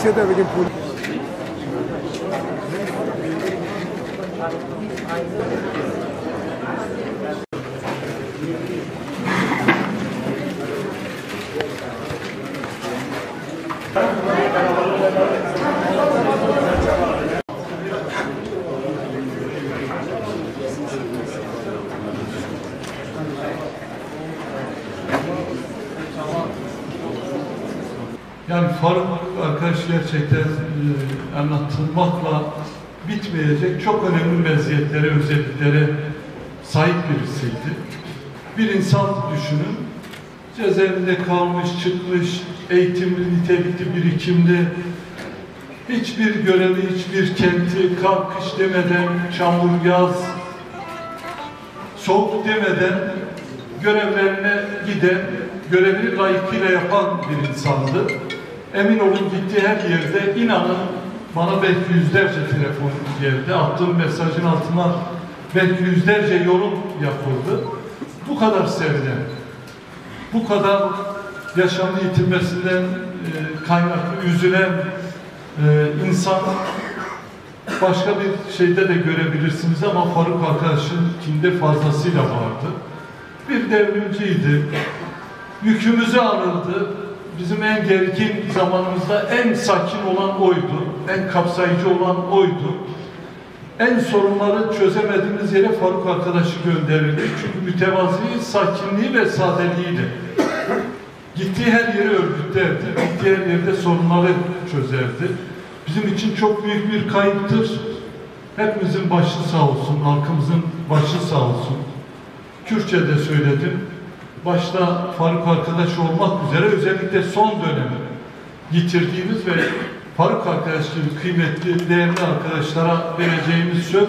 şeyde bugün Yani Faruk arkadaş gerçekten anlatılmakla bitmeyecek çok önemli meziyetlere, özelliklere sahip birisiydi. Bir insan düşünün, cezaevinde kalmış, çıkmış, eğitimli, nitelikli, birikimli, hiçbir görevi, hiçbir kenti kalkış demeden, çamur, yaz, soğuk demeden görevlerine giden, görevini layıkıyla yapan bir insandı. Emin olun gittiği her yerde, inanın bana belki yüzlerce telefon geldi. Attığım mesajın altına belki yüzlerce yorum yapıldı. Bu kadar sevilen, bu kadar yaşamını yitirmesinden kaynaklı üzülen insan başka bir şeyde de görebilirsiniz ama Faruk arkadaşın kimde fazlasıyla vardı. Bir devrimciydi. Yükümüzü alırdı. Bizim en gergin zamanımızda en sakin olan oydu. En kapsayıcı olan oydu. En sorunları çözemediğimiz yere Faruk arkadaşı gönderirdi. Çünkü mütevazi sakinliği ve sadeliğiyle gittiği her yeri örgütlerdi. Gittiği her yerde sorunları çözerdi. Bizim için çok büyük bir kayıptır. Hepimizin başı sağ olsun, halkımızın başı sağ olsun. Kürtçe'de söyledim. Başta Faruk arkadaş olmak üzere özellikle son dönemi yitirdiğimiz ve Faruk arkadaş gibi kıymetli, değerli arkadaşlara vereceğimiz söz,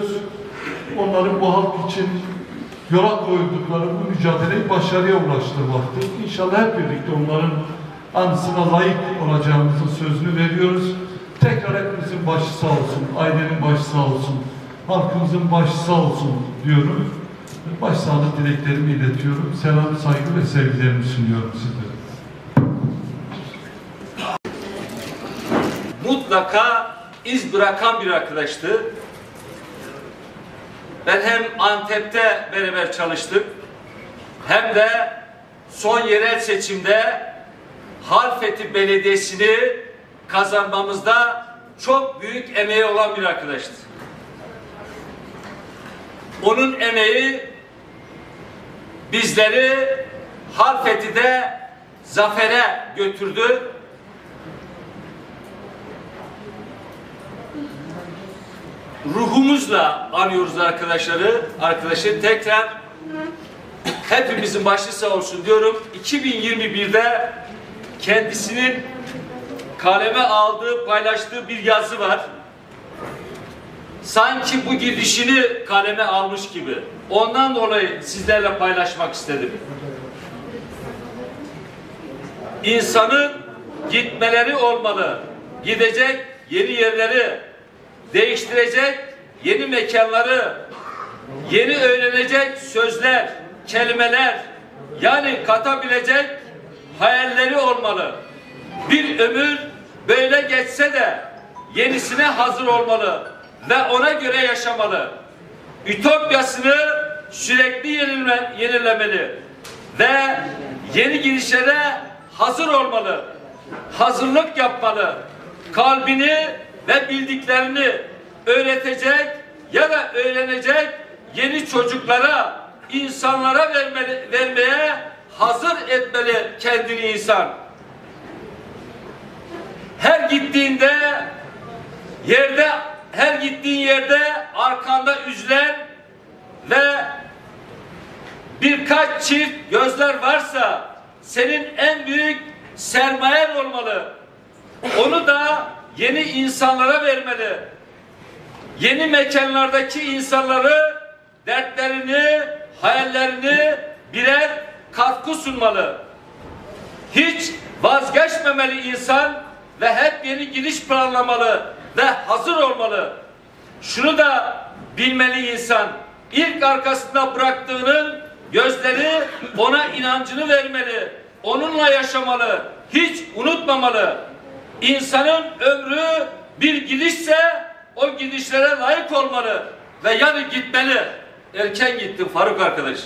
onların bu halk için yola koydukları bu mücadeleyi başarıya ulaştırmaktır. İnşallah hep birlikte onların anısına layık olacağımızın sözünü veriyoruz. Tekrar hepimizin başı sağ olsun, ailenin başı sağ olsun, halkımızın başı sağ olsun diyorum. Başsağlık dileklerimi iletiyorum. Selam, saygı ve sevgilerimi sunuyorum sizlere. Mutlaka iz bırakan bir arkadaştı. Ben hem Antep'te beraber çalıştık, hem de son yerel seçimde Halfeti Belediyesi'ni kazanmamızda çok büyük emeği olan bir arkadaştı. Onun emeği bizleri Halfeti'de zafere götürdü. Ruhumuzla anıyoruz arkadaşı tekrar hepimizin başı sağ olsun diyorum. 2021'de kendisinin kaleme aldığı, paylaştığı bir yazı var. Sanki bu gidişini kaleme almış gibi. Ondan dolayı sizlerle paylaşmak istedim. İnsanın gitmeleri olmalı. Gidecek yeni yerleri, değiştirecek yeni mekanları, yeni öğrenecek sözler, kelimeler, yani katabilecek hayalleri olmalı. Bir ömür böyle geçse de yenisine hazır olmalı ve ona göre yaşamalı. Ütopyasını sürekli yenilemeli ve yeni girişlere hazır olmalı. Hazırlık yapmalı. Kalbini ve bildiklerini öğretecek ya da öğrenecek yeni çocuklara, insanlara vermeye hazır etmeli kendini insan. Her gittiğin yerde arkanda üzülen ve birkaç çift gözler varsa senin en büyük sermayen olmalı. Onu da yeni insanlara vermeli. Yeni mekanlardaki insanları, dertlerini, hayallerini birer katkı sunmalı. Hiç vazgeçmemeli insan ve hep yeni giriş planlamalı ve hazır olmalı. Şunu da bilmeli insan, ilk arkasında bıraktığının gözleri ona inancını vermeli. Onunla yaşamalı, hiç unutmamalı. İnsanın ömrü bir gidişse o gidişlere layık olmalı ve yani gitmeli. Erken gittin Faruk arkadaş.